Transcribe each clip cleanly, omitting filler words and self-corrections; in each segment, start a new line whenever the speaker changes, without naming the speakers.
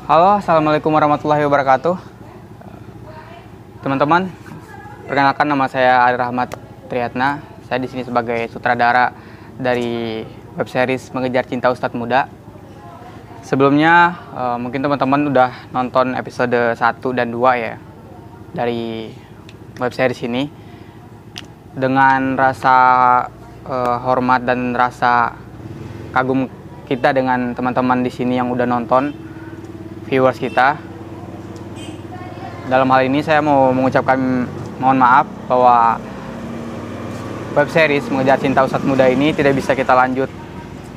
Halo, assalamualaikum warahmatullahi wabarakatuh. Teman-teman, perkenalkan nama saya Ari Rahmat Triyatna. Saya di sini sebagai sutradara dari web series Mengejar Cinta Ustadz Muda. Sebelumnya, mungkin teman-teman udah nonton episode 1 dan 2 ya dari web series ini. Dengan rasa hormat dan rasa kagum kita dengan teman-teman di sini yang udah nonton, viewers kita. Dalam hal ini saya mau mengucapkan mohon maaf bahwa web series Mengejar Cinta Ustadz Muda ini tidak bisa kita lanjut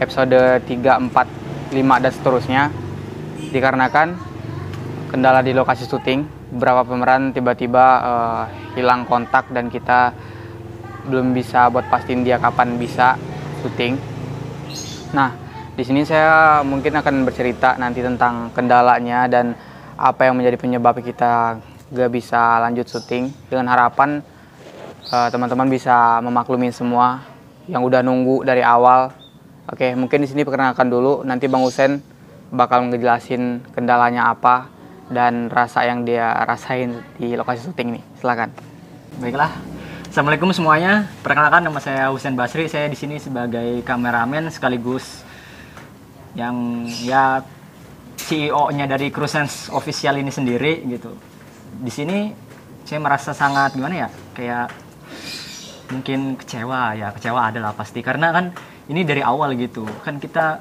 episode 3, 4, 5 dan seterusnya dikarenakan kendala di lokasi syuting. Beberapa pemeran tiba-tiba hilang kontak dan kita belum bisa buat pastiin dia kapan bisa syuting. Nah, di sini saya mungkin akan bercerita nanti tentang kendalanya dan apa yang menjadi penyebab kita gak bisa lanjut syuting, dengan harapan teman-teman bisa memaklumin semua yang udah nunggu dari awal. Oke, mungkin di sini perkenalkan dulu, nanti Bang Husen bakal ngejelasin kendalanya apa dan rasa yang dia rasain di lokasi syuting nih. Silakan.
Baiklah, assalamualaikum semuanya. Perkenalkan, nama saya Husen Basri. Saya di sini sebagai kameramen sekaligus yang CEO-nya dari Crusense Official ini sendiri gitu. Di sini saya merasa sangat gimana ya, kayak mungkin kecewa adalah pasti, karena kan ini dari awal gitu kan kita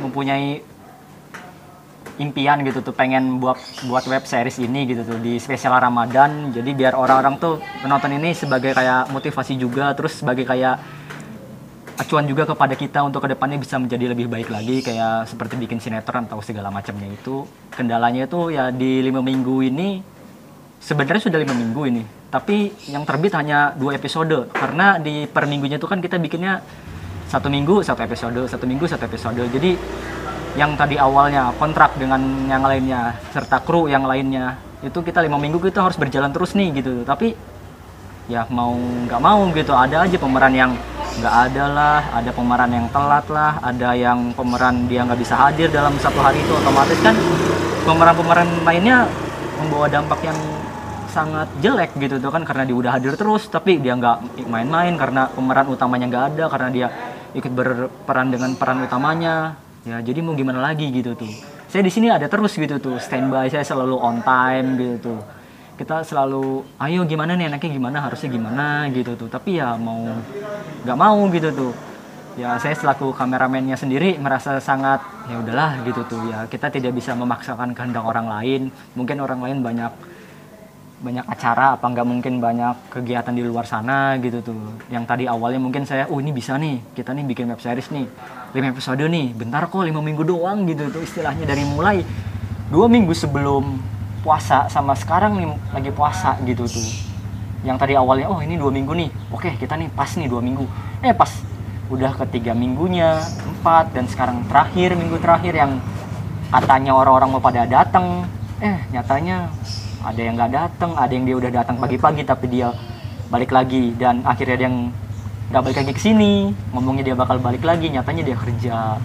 mempunyai impian gitu tuh, pengen buat web series ini gitu tuh di spesial Ramadan. Jadi biar orang-orang tuh menonton ini sebagai kayak motivasi juga, terus sebagai kayak acuan juga kepada kita untuk kedepannya bisa menjadi lebih baik lagi, kayak seperti bikin sinetron atau segala macamnya itu. Kendalanya itu ya di 5 minggu ini, sebenarnya sudah 5 minggu ini, tapi yang terbit hanya 2 episode, karena di per minggunya itu kan kita bikinnya 1 minggu 1 episode, 1 minggu 1 episode. Jadi yang tadi awalnya kontrak dengan yang lainnya serta kru yang lainnya itu kita 5 minggu kita harus berjalan terus nih gitu. Tapi ya mau nggak mau gitu, ada aja pemeran yang nggak ada lah, ada pemeran yang telat lah, ada yang pemeran dia nggak bisa hadir dalam 1 hari. Itu otomatis kan pemeran-pemeran lainnya membawa dampak yang sangat jelek gitu tuh kan, karena dia udah hadir terus tapi dia nggak main-main karena pemeran utamanya nggak ada, karena dia ikut berperan dengan peran utamanya. Ya jadi mau gimana lagi gitu tuh. Saya di sini ada terus gitu tuh, standby, saya selalu on time gitu tuh. Kita selalu, ayo gimana nih enaknya gimana, harusnya gimana gitu tuh. Tapi ya mau nggak mau gitu tuh. Ya saya selaku kameramennya sendiri merasa sangat ya udahlah gitu tuh. Ya kita tidak bisa memaksakan kehendak orang lain. Mungkin orang lain banyak acara, apa nggak mungkin banyak kegiatan di luar sana gitu tuh. Yang tadi awalnya mungkin saya, ini bisa nih, kita nih bikin web series nih 5 episode nih, bentar kok 5 minggu doang gitu tuh istilahnya, dari mulai 2 minggu sebelum puasa sama sekarang nih lagi puasa gitu tuh. Yang tadi awalnya ini 2 minggu nih, oke kita nih pas nih 2 minggu, pas udah ke 3 minggunya, 4, dan sekarang minggu terakhir yang katanya orang-orang mau pada datang, nyatanya ada yang nggak datang, ada yang dia udah datang pagi-pagi tapi dia balik lagi, dan akhirnya dia yang nggak balik lagi ke sini, ngomongnya dia bakal balik lagi, nyatanya dia kerja.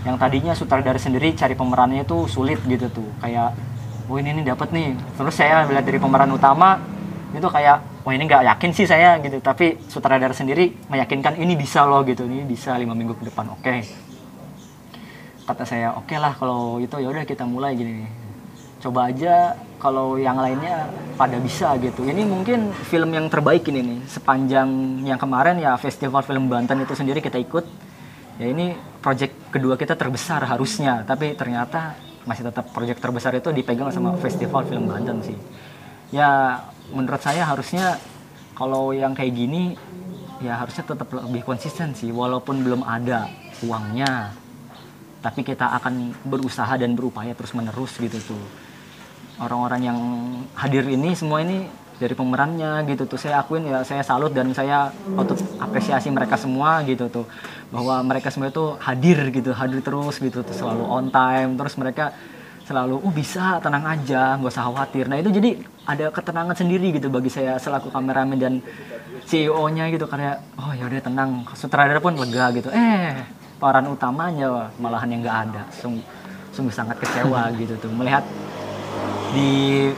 Yang tadinya sutradara sendiri cari pemerannya itu sulit gitu tuh, kayak ini dapat nih. Terus saya lihat dari pemeran utama itu kayak ini nggak yakin sih saya gitu, tapi sutradara sendiri meyakinkan ini bisa loh gitu, ini bisa 5 minggu ke depan. Oke, kata saya oke lah kalau itu, ya udah kita mulai gini, coba aja kalau yang lainnya pada bisa gitu. Ini mungkin film yang terbaik ini nih sepanjang yang kemarin ya, Festival Film Banten itu sendiri kita ikut ya. Ini project kedua kita terbesar harusnya, tapi ternyata masih tetap proyek terbesar itu dipegang sama Festival Film Banten sih. Ya menurut saya harusnya kalau yang kayak gini ya harusnya tetap lebih konsisten sih, walaupun belum ada uangnya, tapi kita akan berusaha dan berupaya terus menerus gitu tuh. Orang-orang yang hadir ini semua ini dari pemerannya gitu tuh, saya akuin ya, saya salut dan saya patut apresiasi mereka semua gitu tuh, bahwa mereka semua itu hadir terus gitu tuh, selalu on time, terus mereka selalu bisa, tenang aja, nggak usah khawatir. Nah itu jadi ada ketenangan sendiri gitu bagi saya selaku kameramen dan CEO-nya gitu, karena ya udah tenang, sutradara pun lega gitu. Peran utamanya malahan yang nggak ada, sungguh sangat kecewa gitu tuh melihat di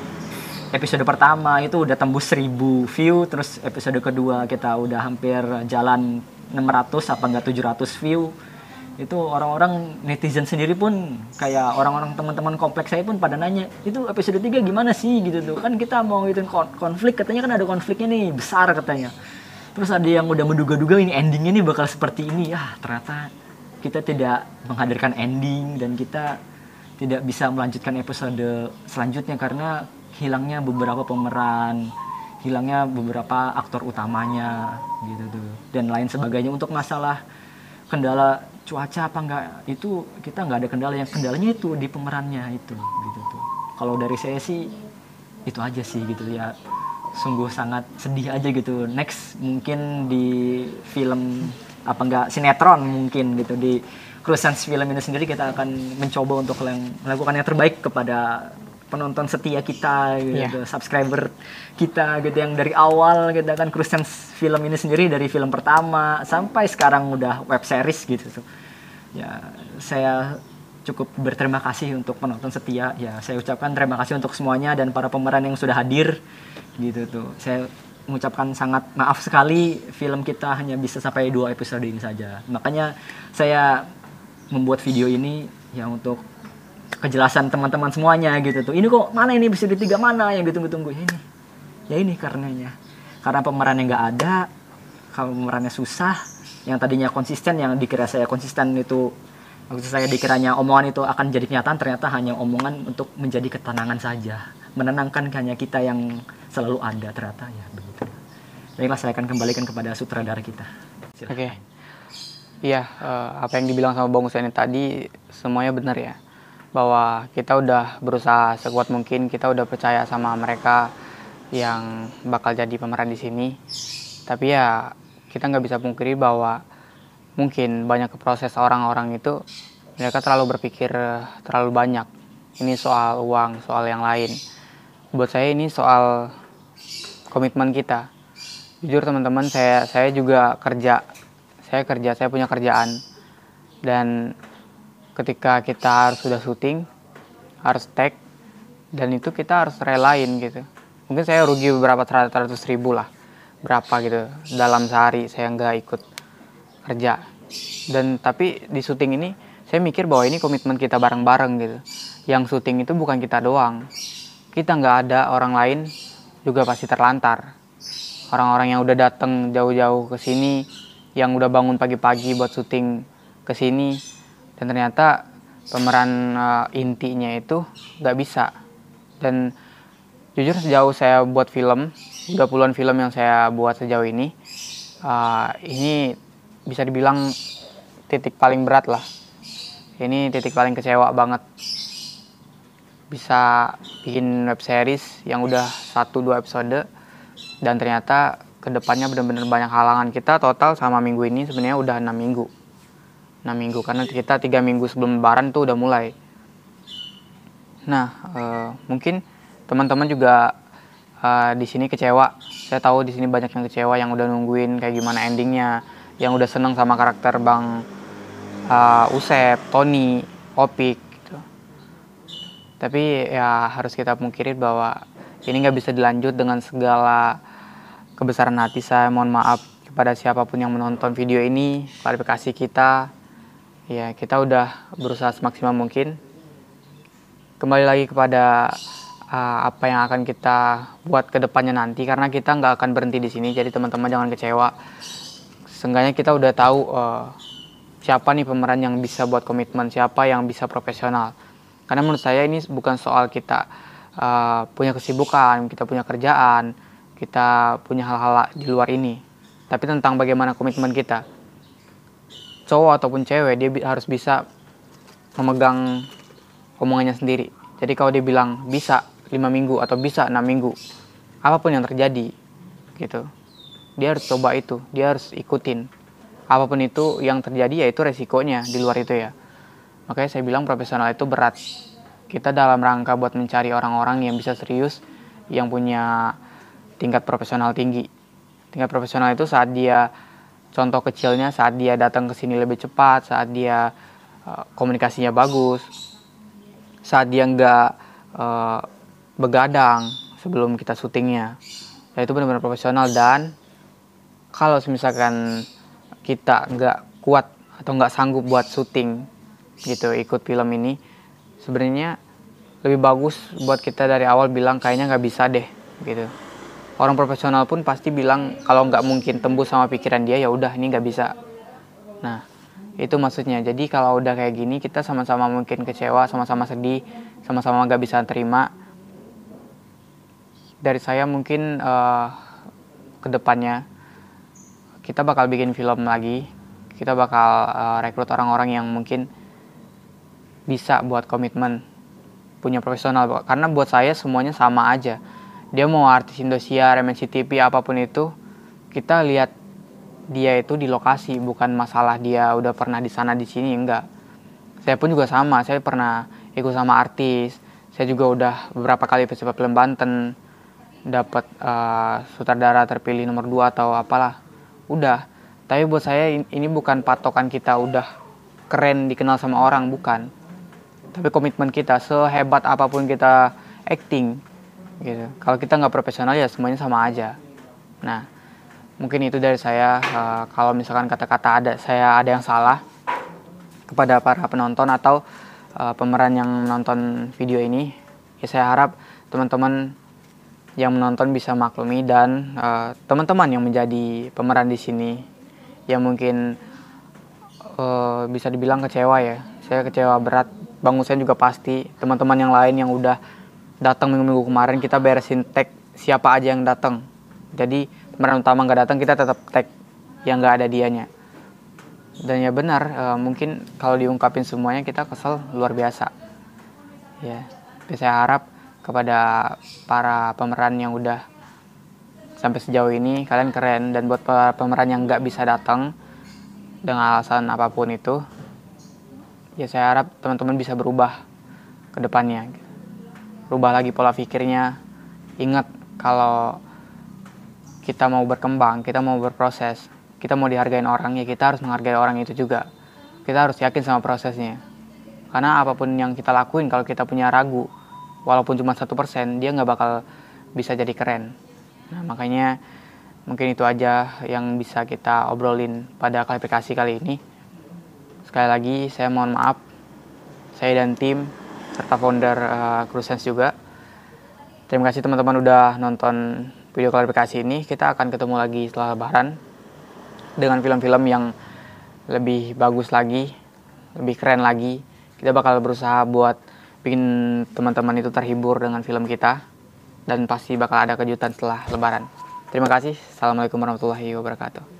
episode pertama itu udah tembus 1000 view, terus episode kedua kita udah hampir jalan 600 apa enggak 700 view. Itu orang-orang netizen sendiri pun kayak orang-orang teman-teman kompleks saya pun pada nanya, itu episode 3 gimana sih gitu tuh. Kan kita mau ngikutin konflik, katanya kan ada konfliknya nih besar katanya. Terus ada yang udah menduga-duga ini endingnya nih bakal seperti ini. Ternyata kita tidak menghadirkan ending dan kita tidak bisa melanjutkan episode selanjutnya karena hilangnya beberapa pemeran, hilangnya beberapa aktor utamanya gitu tuh dan lain sebagainya. Untuk masalah kendala cuaca apa enggak itu kita nggak ada kendalanya itu di pemerannya itu gitu tuh. Kalau dari saya sih itu aja sih gitu ya, sungguh sangat sedih aja gitu. Next mungkin di film apa enggak sinetron mungkin gitu di Cruisens film ini sendiri kita akan mencoba untuk melakukan yang terbaik kepada penonton setia kita gitu, subscriber kita gitu yang dari awal kita kan Cruisens film ini sendiri dari film pertama sampai sekarang udah web series gitu tuh. Ya, saya cukup berterima kasih untuk penonton setia. Ya, saya ucapkan terima kasih untuk semuanya dan para pemeran yang sudah hadir gitu tuh. Saya mengucapkan sangat maaf sekali film kita hanya bisa sampai 2 episode ini saja. Makanya saya membuat video ini ya untuk kejelasan teman-teman semuanya gitu tuh. Ini kok mana ini episode 3 mana yang ditunggu-tunggu ini. Ya ini karenanya. Karena pemerannya nggak ada, kalau pemerannya susah, yang tadinya konsisten, yang dikira saya konsisten itu, maksud saya dikiranya omongan itu akan jadi kenyataan, ternyata hanya omongan untuk menjadi ketenangan saja. Menenangkan hanya kita yang selalu ada, ternyata ya begitu. Baiklah, saya akan kembalikan kepada sutradara kita.
Oke. Iya, apa yang dibilang sama Bang Husaini tadi semuanya benar ya. Bahwa kita udah berusaha sekuat mungkin, kita udah percaya sama mereka yang bakal jadi pemeran di sini. Tapi ya kita nggak bisa pungkiri bahwa mungkin banyak proses orang-orang itu mereka terlalu berpikir terlalu banyak. Ini soal uang, soal yang lain. Buat saya ini soal komitmen kita. Jujur teman-teman, saya juga kerja, saya punya kerjaan, dan ketika kita harus sudah syuting, harus tag, dan itu kita harus relain gitu. Mungkin saya rugi beberapa 100 ribu lah, berapa gitu dalam sehari saya nggak ikut kerja. Dan tapi di syuting ini saya mikir bahwa ini komitmen kita bareng-bareng gitu. Yang syuting itu bukan kita doang, kita nggak ada, orang lain juga pasti terlantar. Orang-orang yang udah datang jauh-jauh ke sini, yang udah bangun pagi-pagi buat syuting ke sini, dan ternyata pemeran intinya itu nggak bisa. Dan jujur sejauh saya buat film, udah puluhan film yang saya buat sejauh ini bisa dibilang titik paling berat lah. Ini titik paling kecewa banget. Bisa bikin web series yang udah 1-2 episode, dan ternyata kedepannya benar-benar banyak halangan. Kita total sama minggu ini sebenarnya udah 6 minggu karena kita 3 minggu sebelum lebaran tuh udah mulai. Nah, mungkin teman-teman juga di sini kecewa. Saya tahu di sini banyak yang kecewa, yang udah nungguin kayak gimana endingnya, yang udah seneng sama karakter Bang Usep, Tony, Opik gitu. Tapi ya harus kita pungkirin bahwa ini nggak bisa dilanjut. Dengan segala kebesaran hati saya mohon maaf kepada siapapun yang menonton video ini. Klarifikasi kita, ya kita udah berusaha semaksimal mungkin. Kembali lagi kepada apa yang akan kita buat ke depannya nanti, karena kita nggak akan berhenti di sini. Jadi teman-teman jangan kecewa. Seenggaknya kita udah tahu siapa nih pemeran yang bisa buat komitmen, siapa yang bisa profesional. Karena menurut saya ini bukan soal kita punya kesibukan, kita punya kerjaan, kita punya hal-hal di luar ini, tapi tentang bagaimana komitmen kita. Cowok ataupun cewek, dia harus bisa memegang omongannya sendiri. Jadi kalau dia bilang bisa 5 minggu atau bisa 6 minggu, apapun yang terjadi gitu, dia harus coba itu, dia harus ikutin. Apapun itu yang terjadi, ya itu resikonya di luar itu ya. Makanya saya bilang profesional itu berat. Kita dalam rangka buat mencari orang-orang yang bisa serius, yang punya tingkat profesional tinggi. Tingkat profesional itu saat dia, contoh kecilnya, saat dia datang ke sini lebih cepat, saat dia komunikasinya bagus, saat dia nggak begadang sebelum kita syutingnya. Ya itu benar-benar profesional. Dan kalau misalkan kita nggak kuat atau nggak sanggup buat syuting gitu ikut film ini, sebenarnya lebih bagus buat kita dari awal bilang kayaknya nggak bisa deh gitu. Orang profesional pun pasti bilang kalau nggak mungkin tembus sama pikiran dia, ya udah ini nggak bisa. Nah itu maksudnya. Jadi kalau udah kayak gini kita sama-sama mungkin kecewa, sama-sama sedih, sama-sama nggak bisa terima. Dari saya mungkin kedepannya kita bakal bikin film lagi. Kita bakal rekrut orang-orang yang mungkin bisa buat komitmen, punya profesional. Karena buat saya semuanya sama aja. Dia mau artis Indosiar, MNC TV, apapun itu, kita lihat dia itu di lokasi, bukan masalah dia udah pernah di sana di sini, enggak. Saya pun juga sama, saya pernah ikut sama artis. Saya juga udah beberapa kali festival film Banten, dapat sutradara terpilih nomor 2 atau apalah. Udah. Tapi buat saya ini bukan patokan kita udah keren dikenal sama orang, bukan. Tapi komitmen kita, sehebat apapun kita acting gitu, kalau kita nggak profesional ya semuanya sama aja. Nah mungkin itu dari saya. Kalau misalkan kata-kata saya ada yang salah kepada para penonton atau pemeran yang menonton video ini, ya saya harap teman-teman yang menonton bisa maklumi. Dan teman-teman yang menjadi pemeran di sini yang mungkin bisa dibilang kecewa ya, saya kecewa berat. Bang Hussein juga pasti, teman-teman yang lain yang udah datang minggu-minggu kemarin, kita beresin tag siapa aja yang datang. Jadi pemeran utama nggak datang, kita tetap tag yang nggak ada dianya. Dan ya benar, mungkin kalau diungkapin semuanya kita kesel luar biasa. Ya, saya harap kepada para pemeran yang udah sampai sejauh ini, kalian keren. Dan buat para pemeran yang nggak bisa datang dengan alasan apapun itu, ya saya harap teman-teman bisa berubah ke depannya. Rubah lagi pola pikirnya. Ingat kalau kita mau berkembang, kita mau berproses, kita mau dihargain orang, ya kita harus menghargai orang itu juga. Kita harus yakin sama prosesnya. Karena apapun yang kita lakuin, kalau kita punya ragu, walaupun cuma 1%, dia nggak bakal bisa jadi keren. Nah makanya mungkin itu aja yang bisa kita obrolin pada klarifikasi kali ini. Sekali lagi saya mohon maaf, saya dan tim serta founder Crusense juga. Terima kasih teman-teman udah nonton video klarifikasi ini. Kita akan ketemu lagi setelah Lebaran dengan film-film yang lebih bagus lagi, lebih keren lagi. Kita bakal berusaha buat bikin teman-teman itu terhibur dengan film kita, dan pasti bakal ada kejutan setelah Lebaran. Terima kasih. Assalamualaikum warahmatullahi wabarakatuh.